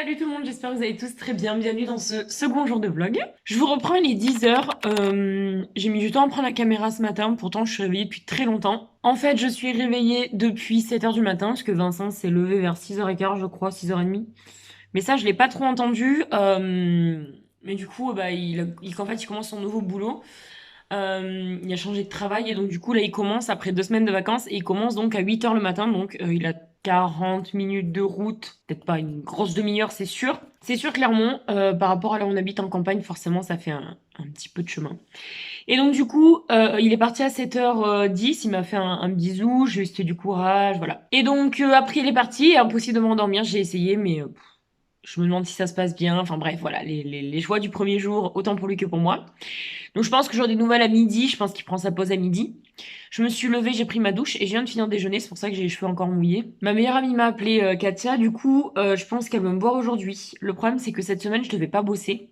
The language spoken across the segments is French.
Salut tout le monde, j'espère que vous allez tous très bien. Bienvenue dans ce second jour de vlog. Je vous reprends, il est 10h. J'ai mis du temps à prendre la caméra ce matin, pourtant je suis réveillée depuis très longtemps. En fait, je suis réveillée depuis 7h du matin, parce que Vincent s'est levé vers 6h15, je crois, 6h30. Mais ça, je l'ai pas trop entendu. Mais du coup, bah, en fait, il commence son nouveau boulot. Il a changé de travail et donc du coup là il commence après 2 semaines de vacances et il commence donc à 8h le matin, donc il a 40 minutes de route, peut-être pas une grosse demi-heure c'est sûr. C'est sûr clairement, par rapport à là où on habite en campagne, forcément ça fait un petit peu de chemin. Et donc du coup, il est parti à 7h10, il m'a fait un bisou, je lui ai souhaité du courage, voilà. Et donc après il est parti, impossible de m'endormir, j'ai essayé mais je me demande si ça se passe bien, enfin bref voilà, les joies du premier jour, autant pour lui que pour moi. Donc je pense que j'aurai des nouvelles à midi, je pense qu'il prend sa pause à midi. Je me suis levée, j'ai pris ma douche et je viens de finir de déjeuner, c'est pour ça que j'ai les cheveux encore mouillés. Ma meilleure amie m'a appelé Katia, du coup je pense qu'elle va me voir aujourd'hui. Le problème c'est que cette semaine je devais pas bosser.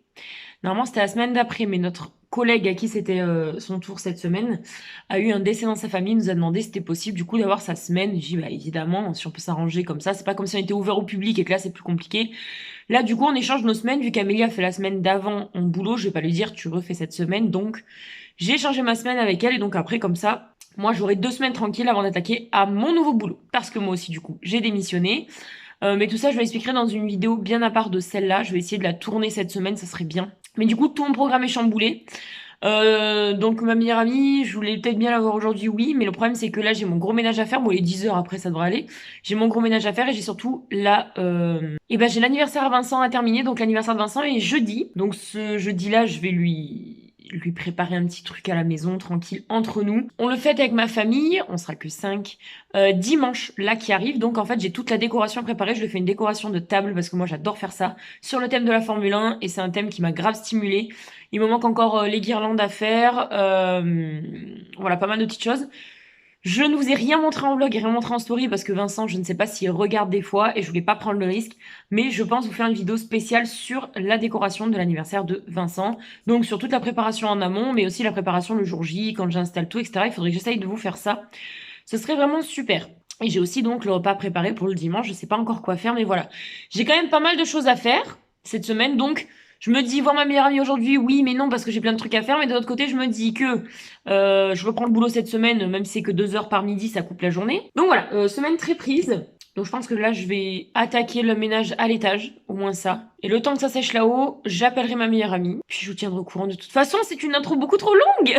Normalement c'était la semaine d'après, mais notre collègue à qui c'était son tour cette semaine a eu un décès dans sa famille, nous a demandé si c'était possible du coup d'avoir sa semaine. J'ai dit bah évidemment, si on peut s'arranger comme ça, c'est pas comme si on était ouvert au public et que là c'est plus compliqué. Là, du coup, on échange nos semaines. Vu qu'Amélie a fait la semaine d'avant en boulot, je vais pas lui dire tu refais cette semaine. Donc, j'ai échangé ma semaine avec elle. Et donc après, comme ça, moi, j'aurai 2 semaines tranquilles avant d'attaquer à mon nouveau boulot. Parce que moi aussi, du coup, j'ai démissionné. Mais tout ça, je vais expliquer dans une vidéo bien à part de celle-là. Je vais essayer de la tourner cette semaine, ça serait bien. Mais du coup, tout mon programme est chamboulé. Donc ma meilleure amie, je voulais peut-être bien l'avoir aujourd'hui, oui, mais le problème c'est que là j'ai mon gros ménage à faire. Bon, il est 10h après, ça devrait aller. J'ai mon gros ménage à faire et j'ai surtout là, et ben j'ai l'anniversaire à Vincent à terminer. Donc l'anniversaire de Vincent est jeudi. Donc ce jeudi-là, je vais lui préparer un petit truc à la maison, tranquille, entre nous. On le fête avec ma famille, on sera que 5. Dimanche, là qui arrive, donc en fait j'ai toute la décoration préparée. Je lui fais une décoration de table parce que moi j'adore faire ça sur le thème de la Formule 1 et c'est un thème qui m'a grave stimulée. Il me manque encore les guirlandes à faire. Voilà, pas mal de petites choses. Je ne vous ai rien montré en vlog et rien montré en story parce que Vincent, je ne sais pas s'il regarde des fois et je voulais pas prendre le risque. Mais je pense vous faire une vidéo spéciale sur la décoration de l'anniversaire de Vincent. Donc sur toute la préparation en amont, mais aussi la préparation le jour J, quand j'installe tout, etc. Il faudrait que j'essaye de vous faire ça. Ce serait vraiment super. Et j'ai aussi donc le repas préparé pour le dimanche. Je sais pas encore quoi faire, mais voilà. J'ai quand même pas mal de choses à faire cette semaine, donc je me dis voir ma meilleure amie aujourd'hui, oui, mais non, parce que j'ai plein de trucs à faire. Mais de l'autre côté, je me dis que je reprends le boulot cette semaine, même si c'est que 2 heures par midi, ça coupe la journée. Donc voilà, semaine très prise. Donc je pense que là, je vais attaquer le ménage à l'étage, au moins ça. Et le temps que ça sèche là-haut, j'appellerai ma meilleure amie. Puis je vous tiendrai au courant de toute façon, c'est une intro beaucoup trop longue.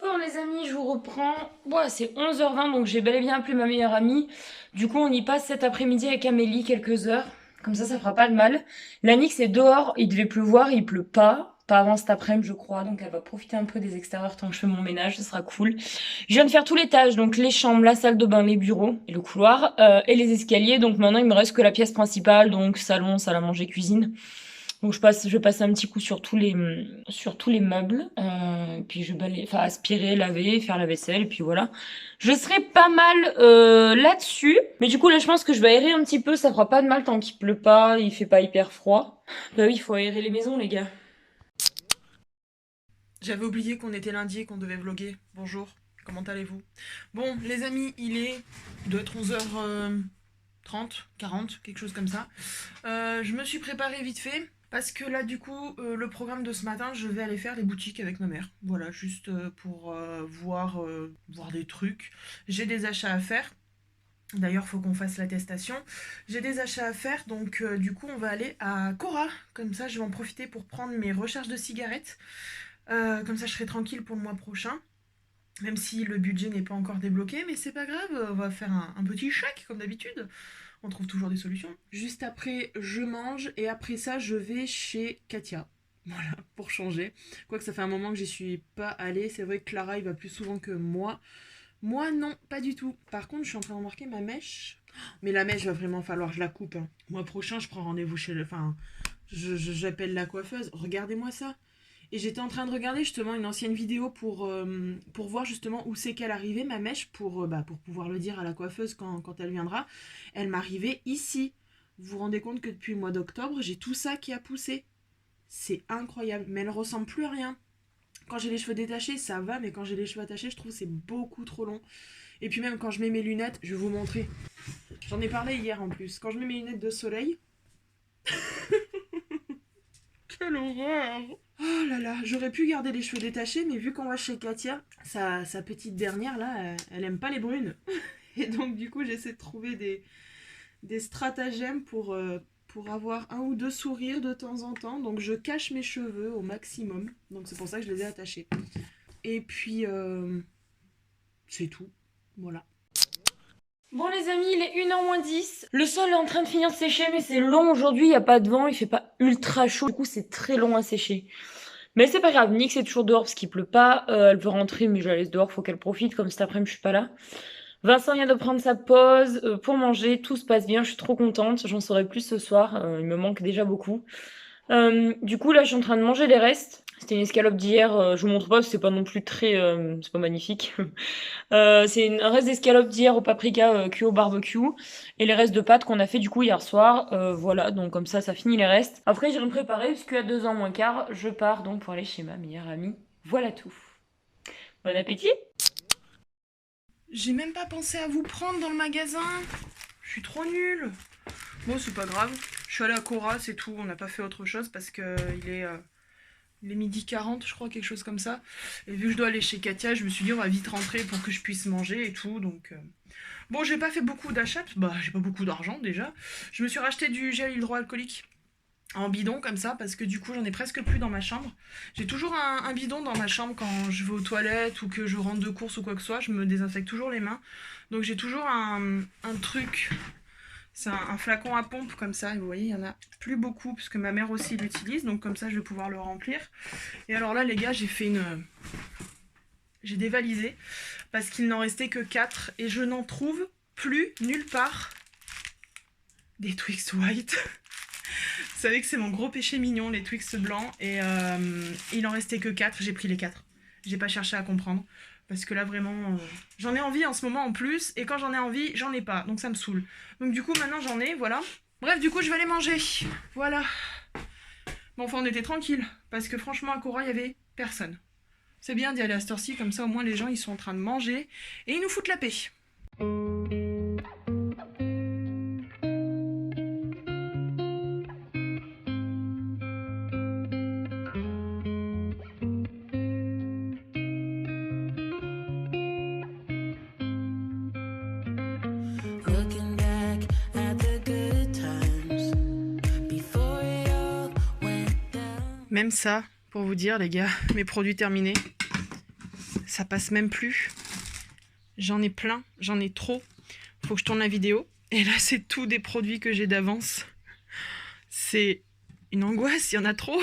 Bon les amis, je vous reprends. Ouais, c'est 11h20, donc j'ai bel et bien appelé ma meilleure amie. Du coup, on y passe cet après-midi avec Amélie quelques heures. Comme ça fera pas de mal. L'Annick, c'est dehors, il devait pleuvoir, il pleut pas. Pas avant cet après-midi, je crois. Donc elle va profiter un peu des extérieurs tant que je fais mon ménage, ce sera cool. Je viens de faire tout l'étage, donc les chambres, la salle de bain, les bureaux et le couloir, et les escaliers. Donc maintenant, il me reste que la pièce principale, donc salon, salle à manger, cuisine. Donc je vais passer un petit coup sur tous les meubles, puis je vais balayer, enfin aspirer, laver, faire la vaisselle, et puis voilà. Je serai pas mal là-dessus, mais du coup là je pense que je vais aérer un petit peu, ça fera pas de mal tant qu'il pleut pas, il fait pas hyper froid. Bah oui, il faut aérer les maisons les gars. J'avais oublié qu'on était lundi et qu'on devait vlogger. Bonjour, comment allez-vous? Bon, les amis, il doit être 11h30, 40, quelque chose comme ça. Je me suis préparée vite fait parce que là, du coup, le programme de ce matin, je vais aller faire les boutiques avec ma mère. Voilà, juste pour voir des trucs. J'ai des achats à faire. D'ailleurs, faut qu'on fasse l'attestation. J'ai des achats à faire, donc du coup, on va aller à Cora. Comme ça, je vais en profiter pour prendre mes recharges de cigarettes. Comme ça, je serai tranquille pour le mois prochain. Même si le budget n'est pas encore débloqué, mais c'est pas grave, on va faire un petit chèque comme d'habitude. On trouve toujours des solutions. Juste après, je mange et après ça, je vais chez Katia. Voilà, pour changer. Quoique ça fait un moment que j'y suis pas allée. C'est vrai que Clara, il va plus souvent que moi. Moi, non, pas du tout. Par contre, je suis en train de remarquer ma mèche. Mais la mèche, va vraiment falloir que je la coupe, hein. Mois prochain, je prends rendez-vous chez le. Enfin, j'appelle la coiffeuse. Regardez-moi ça. Et j'étais en train de regarder justement une ancienne vidéo pour voir justement où c'est qu'elle arrivait, ma mèche, pour pouvoir le dire à la coiffeuse quand elle viendra. Elle m'arrivait ici. Vous vous rendez compte que depuis le mois d'octobre, j'ai tout ça qui a poussé. C'est incroyable. Mais elle ne ressemble plus à rien. Quand j'ai les cheveux détachés, ça va, mais quand j'ai les cheveux attachés, je trouve que c'est beaucoup trop long. Et puis même quand je mets mes lunettes, je vais vous montrer. J'en ai parlé hier en plus. Quand je mets mes lunettes de soleil, Quelle horreur! Oh là là, j'aurais pu garder les cheveux détachés, mais vu qu'on va chez Katia, sa petite dernière là, elle aime pas les brunes. Et donc du coup, j'essaie de trouver des stratagèmes pour avoir un ou deux sourires de temps en temps. Donc je cache mes cheveux au maximum. Donc c'est pour ça que je les ai attachés. Et puis, c'est tout. Voilà. Bon les amis, il est 1h moins 10. Le sol est en train de finir de sécher, mais c'est long aujourd'hui, il n'y a pas de vent, il fait pas ultra chaud, du coup c'est très long à sécher. Mais c'est pas grave, Nick c'est toujours dehors parce qu'il pleut pas, elle veut rentrer mais je la laisse dehors, faut qu'elle profite, comme cet après-midi je suis pas là. Vincent vient de prendre sa pause pour manger, tout se passe bien, je suis trop contente, j'en saurai plus ce soir, il me manque déjà beaucoup. Du coup là je suis en train de manger les restes. C'était une escalope d'hier, je vous montre pas parce que c'est pas non plus très... c'est pas magnifique. C'est un reste d'escalope d'hier au paprika cuit au barbecue et les restes de pâtes qu'on a fait du coup hier soir. Voilà, donc comme ça finit les restes. Après j'irai me préparer parce qu'à 2h moins quart, je pars donc pour aller chez ma meilleure amie. Voilà tout. Bon appétit! J'ai même pas pensé à vous prendre dans le magasin. Je suis trop nulle. Bon, c'est pas grave. Je suis allée à Cora, c'est tout. On n'a pas fait autre chose parce que il est 12h40, je crois, quelque chose comme ça. Et vu que je dois aller chez Katia, je me suis dit on va vite rentrer pour que je puisse manger et tout. Donc bon, j'ai pas fait beaucoup d'achats. Bah, j'ai pas beaucoup d'argent déjà. Je me suis racheté du gel hydroalcoolique en bidon comme ça parce que du coup j'en ai presque plus dans ma chambre. J'ai toujours un bidon dans ma chambre quand je vais aux toilettes ou que je rentre de course ou quoi que ce soit, je me désinfecte toujours les mains. Donc j'ai toujours un truc, c'est un flacon à pompe comme ça, et vous voyez il y en a plus beaucoup puisque ma mère aussi l'utilise, donc comme ça je vais pouvoir le remplir. Et alors là les gars, j'ai dévalisé parce qu'il n'en restait que 4 et je n'en trouve plus nulle part des Twix White. Vous savez que c'est mon gros péché mignon, les Twix blancs, et il en restait que 4, j'ai pris les 4. J'ai pas cherché à comprendre, parce que là vraiment, j'en ai envie en ce moment en plus, et quand j'en ai envie, j'en ai pas, donc ça me saoule. Donc du coup maintenant j'en ai, voilà. Bref, du coup je vais aller manger, voilà. Bon enfin on était tranquille, parce que franchement à Cora il y avait personne. C'est bien d'y aller à cette heure-ci, comme ça au moins les gens ils sont en train de manger, et ils nous foutent la paix. Même ça, pour vous dire les gars, mes produits terminés, ça passe même plus. J'en ai plein, j'en ai trop. Faut que je tourne la vidéo. Et là, c'est tout des produits que j'ai d'avance. C'est une angoisse, il y en a trop.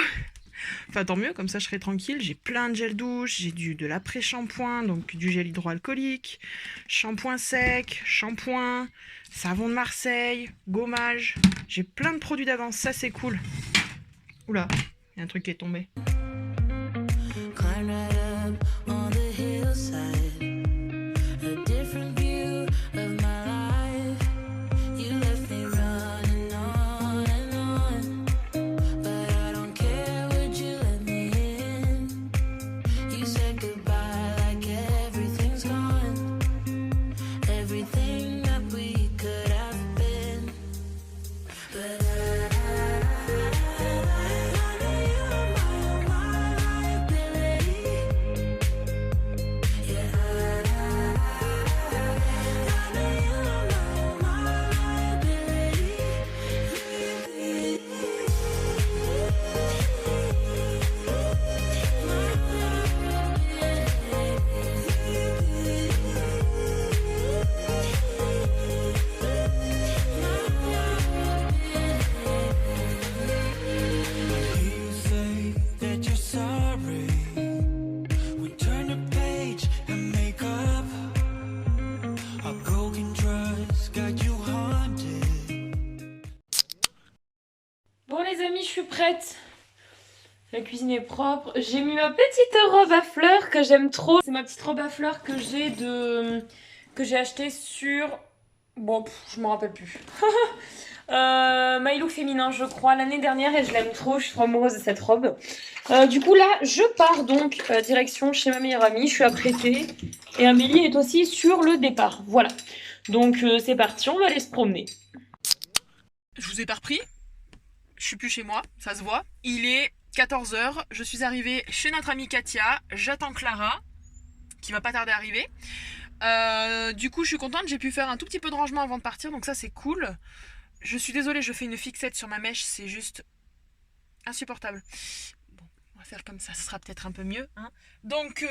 Enfin, tant mieux, comme ça je serai tranquille. J'ai plein de gel douche, j'ai de l'après-shampoing, donc du gel hydroalcoolique, shampoing sec, shampoing, savon de Marseille, gommage. J'ai plein de produits d'avance, ça c'est cool. Oula, il y a un truc qui est tombé. Bon les amis, je suis prête. La cuisine est propre. J'ai mis ma petite robe à fleurs que j'aime trop. C'est ma petite robe à fleurs que j'ai achetée sur... Bon, je m'en rappelle plus. My Look féminin, je crois, l'année dernière et je l'aime trop. Je suis trop amoureuse de cette robe. Du coup là, je pars donc direction chez ma meilleure amie. Je suis apprêtée et Amélie est aussi sur le départ. Voilà. Donc c'est parti, on va aller se promener. Je vous ai pas repris? je suis plus chez moi, ça se voit. Il est 14h, je suis arrivée chez notre amie Katia, j'attends Clara, qui va pas tarder à arriver. Du coup, je suis contente, j'ai pu faire un tout petit peu de rangement avant de partir, donc ça c'est cool. Je suis désolée, je fais une fixette sur ma mèche, c'est juste insupportable. Bon, on va faire comme ça sera peut-être un peu mieux. Hein. Donc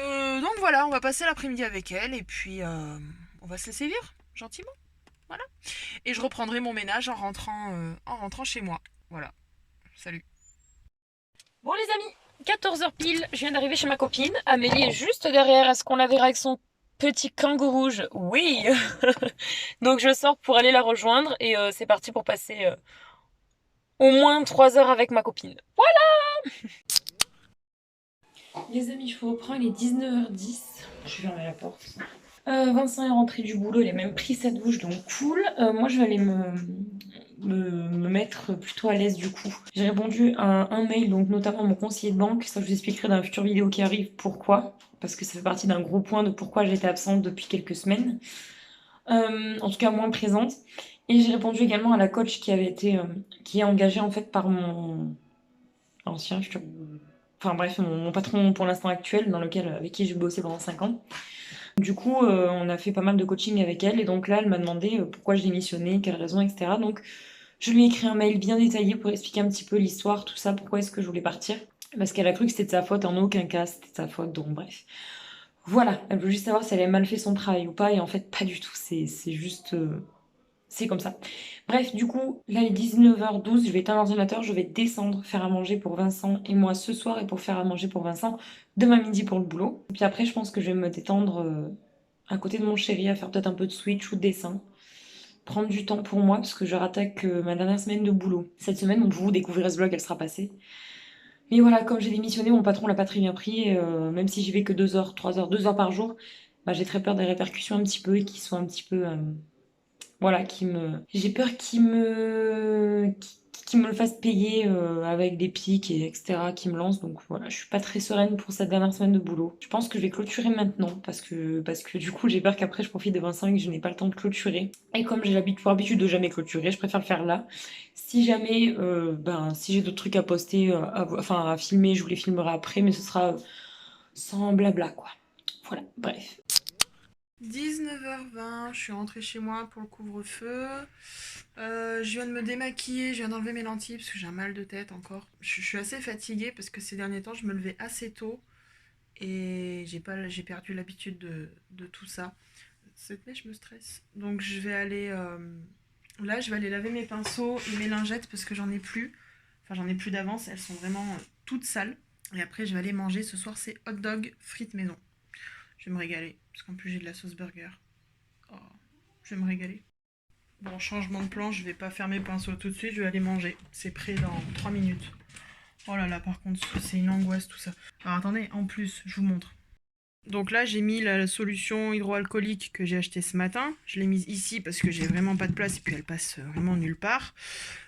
voilà, on va passer l'après-midi avec elle et puis on va se laisser vivre gentiment. Voilà. Et je reprendrai mon ménage en rentrant chez moi. Voilà. Salut. Bon les amis, 14h pile, je viens d'arriver chez ma copine. Amélie est juste derrière, est-ce qu'on la verra avec son petit kangourou rouge? Oui. Donc je sors pour aller la rejoindre et c'est parti pour passer au moins 3 heures avec ma copine. Les amis, je vous reprends, il est 19h10. Je vais fermer la porte. Vincent est rentré du boulot, il a même pris sa douche, donc cool. Moi, je vais aller me mettre plutôt à l'aise du coup. J'ai répondu à un mail, donc notamment à mon conseiller de banque. Ça, je vous expliquerai dans la future vidéo qui arrive pourquoi. Parce que ça fait partie d'un gros point de pourquoi j'étais absente depuis quelques semaines. En tout cas, moins présente. Et j'ai répondu également à la coach qui avait été, qui est engagée en fait par mon ancien futur. Enfin bref, mon patron pour l'instant actuel, avec qui j'ai bossé pendant 5 ans. Du coup, on a fait pas mal de coaching avec elle et donc là, elle m'a demandé pourquoi je démissionnais, quelles raisons, etc. Donc, je lui ai écrit un mail bien détaillé pour expliquer un petit peu l'histoire, tout ça, pourquoi est-ce que je voulais partir. Parce qu'elle a cru que c'était de sa faute, en aucun cas c'était de sa faute, donc bref. Voilà, elle veut juste savoir si elle avait mal fait son travail ou pas, et en fait, pas du tout, c'est juste... c'est comme ça. Bref, du coup, là il est 19h12, je vais éteindre l'ordinateur, je vais descendre faire à manger pour Vincent et moi ce soir et pour faire à manger pour Vincent demain midi pour le boulot. Puis après, je pense que je vais me détendre à côté de mon chéri à faire peut-être un peu de switch ou de dessin. Prendre du temps pour moi parce que je rattaque ma dernière semaine de boulot. Cette semaine, donc vous découvrirez ce vlog, elle sera passée. Mais voilà, comme j'ai démissionné, mon patron l'a pas très bien pris. Et, même si j'y vais que 2 heures, 3 heures, 2 heures par jour, bah, j'ai très peur des répercussions un petit peu et qui soient un petit peu voilà, j'ai peur qu'il me le fasse payer avec des pics et etc. qui me lance. Donc voilà, je suis pas très sereine pour cette dernière semaine de boulot. Je pense que je vais clôturer maintenant parce que du coup j'ai peur qu'après je profite de Vincent et que je n'ai pas le temps de clôturer. Et comme j'ai pour habitude de jamais clôturer, je préfère le faire là. Si jamais, si j'ai d'autres trucs à poster, à filmer, je vous les filmerai après, mais ce sera sans blabla quoi. Voilà, bref. 19h20, je suis rentrée chez moi pour le couvre-feu. Je viens de me démaquiller, je viens d'enlever mes lentilles parce que j'ai un mal de tête encore. Je suis assez fatiguée parce que ces derniers temps, je me levais assez tôt et j'ai perdu l'habitude de tout ça. Cette mèche me stresse. Donc je vais aller là, je vais aller laver mes pinceaux et mes lingettes parce que j'en ai plus. Enfin, j'en ai plus d'avance, elles sont vraiment toutes sales. Et après, je vais aller manger. Ce soir, c'est hot dog frites maison. Je vais me régaler. Parce qu'en plus, j'ai de la sauce burger. Oh, je vais me régaler. Bon, changement de plan, je vais pas faire mes pinceaux tout de suite, je vais aller manger. C'est prêt dans 3 minutes. Oh là là, par contre, c'est une angoisse tout ça. Alors attendez, en plus, je vous montre. Donc là, j'ai mis la solution hydroalcoolique que j'ai achetée ce matin. Je l'ai mise ici parce que j'ai vraiment pas de place et puis elle passe vraiment nulle part.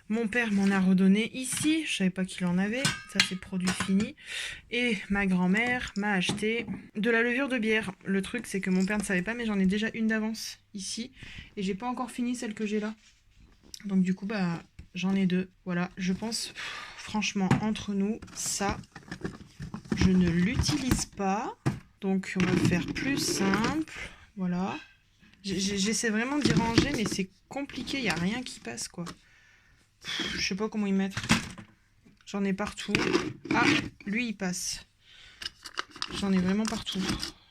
Mon père m'en a redonné ici. Je savais pas qu'il en avait. Ça, c'est produit fini. Et ma grand-mère m'a acheté de la levure de bière. Le truc, c'est que mon père ne savait pas, mais j'en ai déjà une d'avance ici. Et j'ai pas encore fini celle que j'ai là. Donc du coup, bah, j'en ai deux. Voilà, je pense, franchement, entre nous, ça, je ne l'utilise pas. Donc on va faire plus simple. Voilà. J'essaie vraiment d'y ranger, mais c'est compliqué. Il n'y a rien qui passe, quoi. Je sais pas comment y mettre. J'en ai partout. Ah, lui, il passe. J'en ai vraiment partout.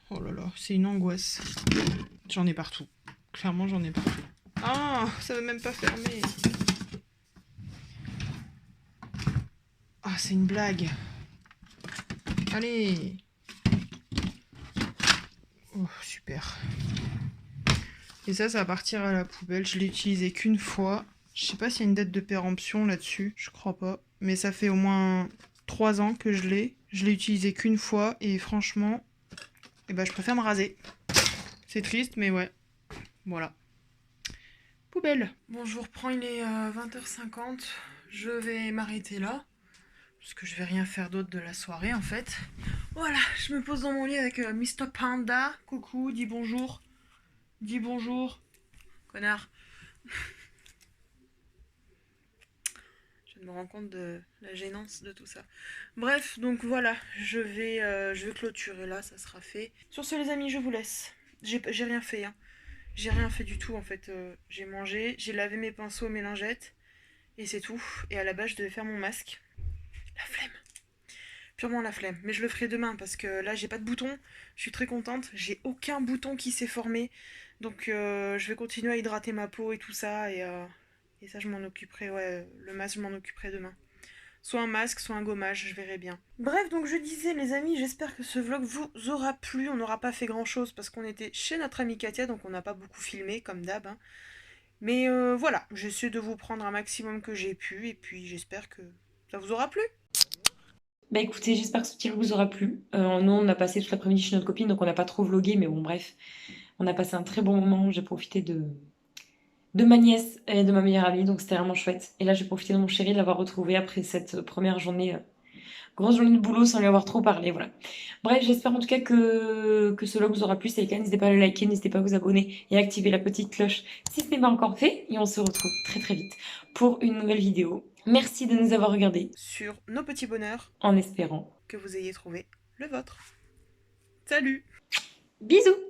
Oh là là, c'est une angoisse. J'en ai partout. Clairement, j'en ai partout. Ah, ça veut même pas fermer. Ah, c'est une blague. Allez. Oh, super. Et ça va partir à la poubelle. Je l'ai utilisé qu'une fois. Je sais pas s'il y a une date de péremption là-dessus. Je crois pas. Mais ça fait au moins 3 ans que je l'ai. Je l'ai utilisé qu'une fois. Et franchement, eh ben, je préfère me raser. C'est triste, mais ouais. Voilà. Poubelle. Bon, je vous reprends. Il est 20h50. Je vais m'arrêter là. Parce que je vais rien faire d'autre de la soirée, en fait. Voilà, je me pose dans mon lit avec Mr. Panda. Coucou, dis bonjour. Dis bonjour. Connard. Je me rends compte de la gênance de tout ça. Bref, donc voilà, je vais clôturer là, ça sera fait. Sur ce les amis, je vous laisse. J'ai rien fait, hein. J'ai rien fait du tout en fait. J'ai mangé, j'ai lavé mes pinceaux, mes lingettes, et c'est tout. Et à la base, je devais faire mon masque. La flemme. Purement la flemme. Mais je le ferai demain parce que là, j'ai pas de bouton. Je suis très contente. J'ai aucun bouton qui s'est formé. Donc, je vais continuer à hydrater ma peau et tout ça. Et ça, je m'en occuperai. Ouais, le masque, je m'en occuperai demain. Soit un masque, soit un gommage, je verrai bien. Bref, donc je disais, les amis, j'espère que ce vlog vous aura plu. On n'aura pas fait grand chose parce qu'on était chez notre amie Katia, donc on n'a pas beaucoup filmé, comme d'hab, hein. Mais voilà, j'essaie de vous prendre un maximum que j'ai pu, et puis j'espère que ça vous aura plu. Bah écoutez, j'espère que ce petit vlog vous aura plu. Nous, on a passé toute l'après-midi chez notre copine, donc on n'a pas trop vlogué, mais bon, bref, on a passé un très bon moment. J'ai profité de ma nièce et de ma meilleure amie, donc c'était vraiment chouette. Et là, j'ai profité de mon chéri de l'avoir retrouvé après cette première journée, grosse journée de boulot sans lui avoir trop parlé, voilà. Bref, j'espère en tout cas que ce vlog vous aura plu. Si c'est le cas, n'hésitez pas à le liker, n'hésitez pas à vous abonner et à activer la petite cloche si ce n'est pas encore fait. Et on se retrouve très très vite pour une nouvelle vidéo. Merci de nous avoir regardés, Sur nos petits bonheurs, en espérant. que vous ayez trouvé le vôtre. Salut! Bisous!